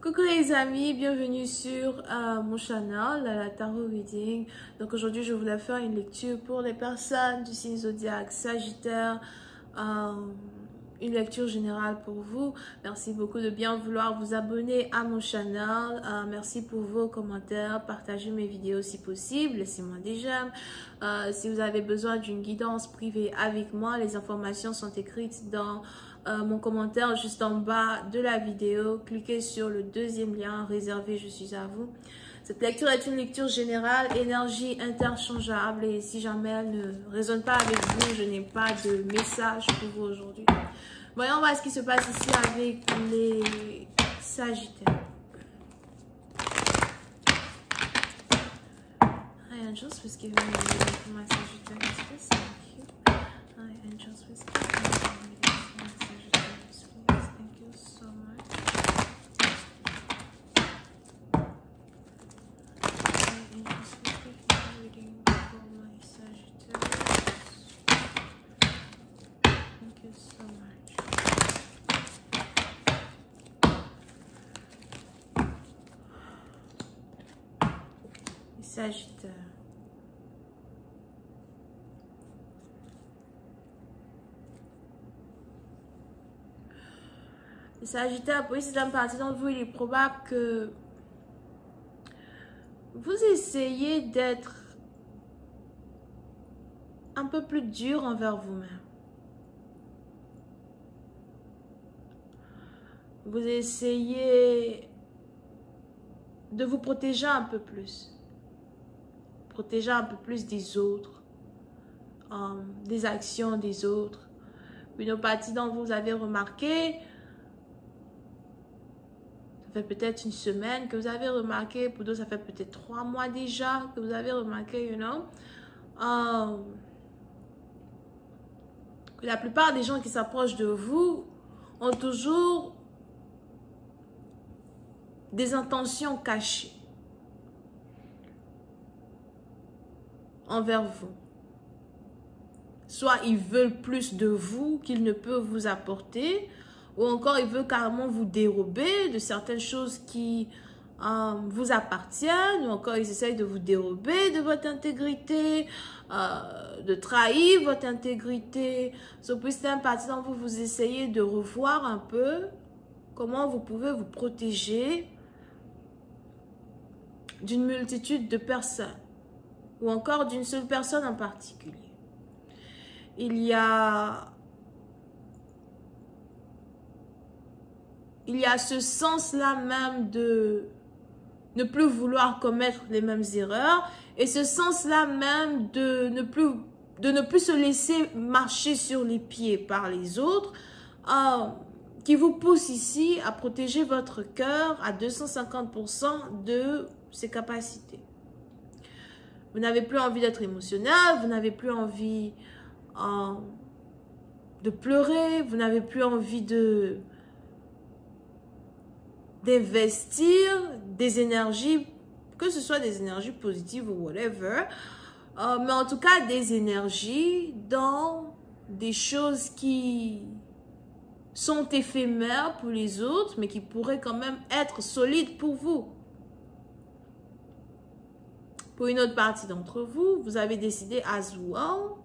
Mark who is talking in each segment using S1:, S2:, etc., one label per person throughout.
S1: Coucou les amis, bienvenue sur mon channel, la Tarot Reading. Donc aujourd'hui, je voulais faire une lecture pour les personnes du signe zodiaque Sagittaire. Une lecture générale pour vous. Merci beaucoup de bien vouloir vous abonner à mon channel. Merci pour vos commentaires. Partagez mes vidéos si possible. Laissez-moi des j'aime. Si vous avez besoin d'une guidance privée avec moi, les informations sont écrites dans mon commentaire juste en bas de la vidéo. Cliquez sur le deuxième lien réservé, je suis à vous. Cette lecture est une lecture générale, énergie interchangeable, et si jamais elle ne résonne pas avec vous, je n'ai pas de message pour vous aujourd'hui. Voyons voir ce qui se passe ici avec les Sagittaires. Hi angels, please give me a reading for my Sagittarius, please. Thank you. Hi angels, please give me a reading for my Sagittarius, please. Thank you so much. Hi angels, please give me a reading for my Sagittarius. Thank you so much. Sagittaire. Le Sagittaire, pour cette partie d'entre vous, il est probable que vous essayez d'être un peu plus dur envers vous-même. Vous essayez de vous protéger un peu plus. Protéger un peu plus des autres, des actions des autres. Une partie d'entre vous avez remarqué, ça fait peut-être une semaine que vous avez remarqué, pour d'autres ça fait peut-être 3 mois déjà que vous avez remarqué, que la plupart des gens qui s'approchent de vous ont toujours des intentions cachées envers vous. Soit ils veulent plus de vous qu'ils ne peuvent vous apporter, ou encore ils veulent carrément vous dérober de certaines choses qui vous appartiennent, ou encore ils essayent de vous dérober de votre intégrité, de trahir votre intégrité. Pour certaines parties d'entre vous, vous essayez de revoir un peu comment vous pouvez vous protéger d'une multitude de personnes, ou encore d'une seule personne en particulier. Il y a ce sens-là même de ne plus vouloir commettre les mêmes erreurs, et ce sens-là même de ne plus se laisser marcher sur les pieds par les autres, qui vous pousse ici à protéger votre cœur à 250% de ses capacités. Vous n'avez plus envie d'être émotionnel, vous n'avez plus envie de pleurer, vous n'avez plus envie d'investir des énergies, que ce soit des énergies positives ou whatever, mais en tout cas des énergies dans des choses qui sont éphémères pour les autres, mais qui pourraient quand même être solides pour vous. Pour une autre partie d'entre vous, vous avez décidé as well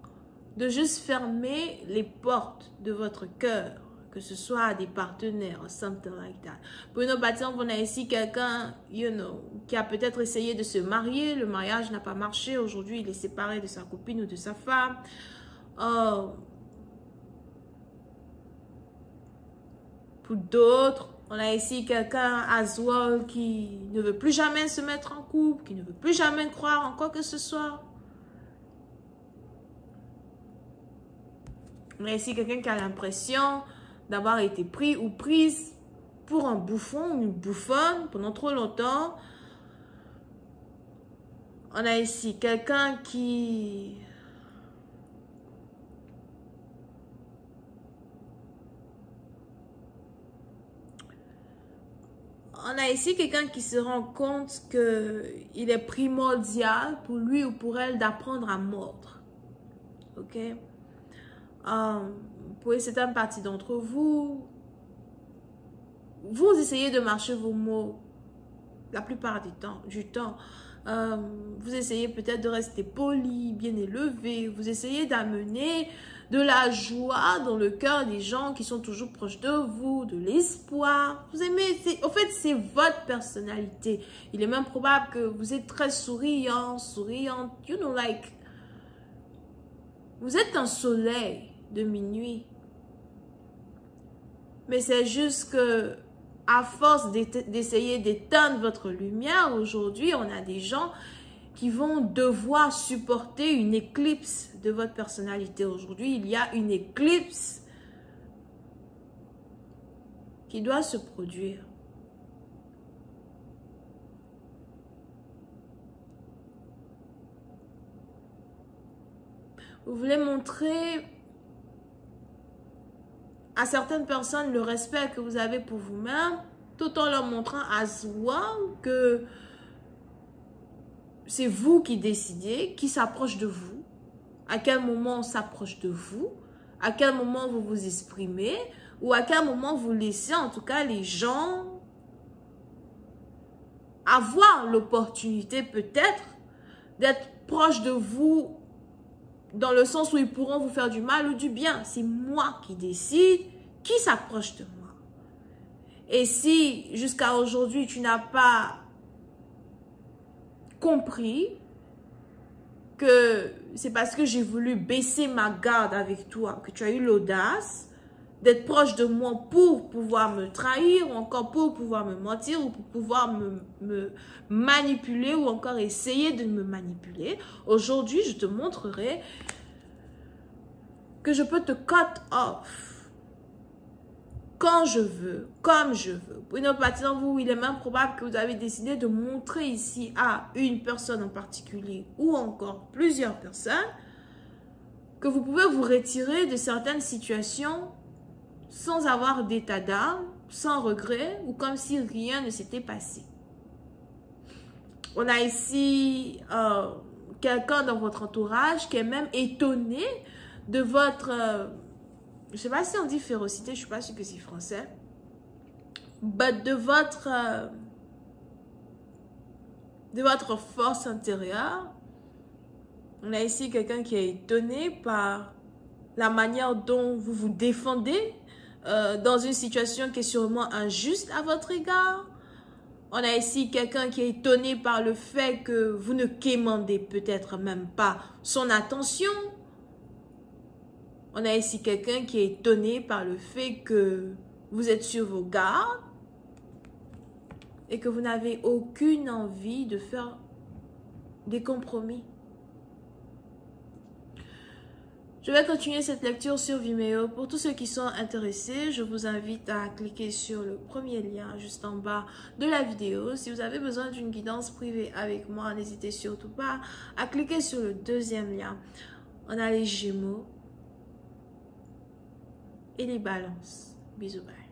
S1: de juste fermer les portes de votre cœur, que ce soit à des partenaires, something like that. Pour une autre partie, on a ici quelqu'un, qui a peut-être essayé de se marier, le mariage n'a pas marché, aujourd'hui il est séparé de sa copine ou de sa femme. Pour d'autres, on a ici quelqu'un as well qui ne veut plus jamais se mettre en couple, qui ne veut plus jamais croire en quoi que ce soit. On a ici quelqu'un qui a l'impression d'avoir été pris ou prise pour un bouffon ou une bouffonne pendant trop longtemps. On a ici quelqu'un qui se rend compte qu'il est primordial pour lui ou pour elle d'apprendre à mordre. Ok? Pour certaines parties d'entre vous, vous essayez de marcher vos mots la plupart du temps. Vous essayez peut-être de rester poli, bien élevé. Vous essayez d'amener de la joie dans le cœur des gens qui sont toujours proches de vous, de l'espoir. Vous aimez, en fait, c'est votre personnalité. Il est même probable que vous êtes très souriant, souriante. You know, like, vous êtes un soleil de minuit. Mais c'est juste que à force d'essayer d'éteindre votre lumière, aujourd'hui, on a des gens qui vont devoir supporter une éclipse de votre personnalité. Aujourd'hui, il y a une éclipse qui doit se produire. Vous voulez montrer à certaines personnes le respect que vous avez pour vous-même, tout en leur montrant as well que c'est vous qui décidez qui s'approche de vous, à quel moment on s'approche de vous, à quel moment vous vous exprimez, ou à quel moment vous laissez en tout cas les gens avoir l'opportunité peut-être d'être proche de vous dans le sens où ils pourront vous faire du mal ou du bien. C'est moi qui décide qui s'approche de moi. Et si jusqu'à aujourd'hui tu n'as pas compris que c'est parce que j'ai voulu baisser ma garde avec toi que tu as eu l'audace d'être proche de moi pour pouvoir me trahir ou encore pour pouvoir me mentir ou pour pouvoir me manipuler ou encore essayer de me manipuler. Aujourd'hui, je te montrerai que je peux te cut off quand je veux, comme je veux. Pour une autre partie d'entre vous, il est même probable que vous avez décidé de montrer ici à une personne en particulier ou encore plusieurs personnes que vous pouvez vous retirer de certaines situations sans avoir d'état d'âme, sans regret ou comme si rien ne s'était passé. On a ici quelqu'un dans votre entourage qui est même étonné de votre... je ne sais pas si on dit férocité, je ne suis pas sûre que c'est français. Mais de votre force intérieure. On a ici quelqu'un qui est étonné par la manière dont vous vous défendez dans une situation qui est sûrement injuste à votre égard. On a ici quelqu'un qui est étonné par le fait que vous ne quémandez peut-être même pas son attention. On a ici quelqu'un qui est étonné par le fait que vous êtes sur vos gardes et que vous n'avez aucune envie de faire des compromis. Je vais continuer cette lecture sur Vimeo. Pour tous ceux qui sont intéressés, je vous invite à cliquer sur le premier lien juste en bas de la vidéo. Si vous avez besoin d'une guidance privée avec moi, n'hésitez surtout pas à cliquer sur le deuxième lien. On a les Gémeaux et les Balances. Bisous, bye.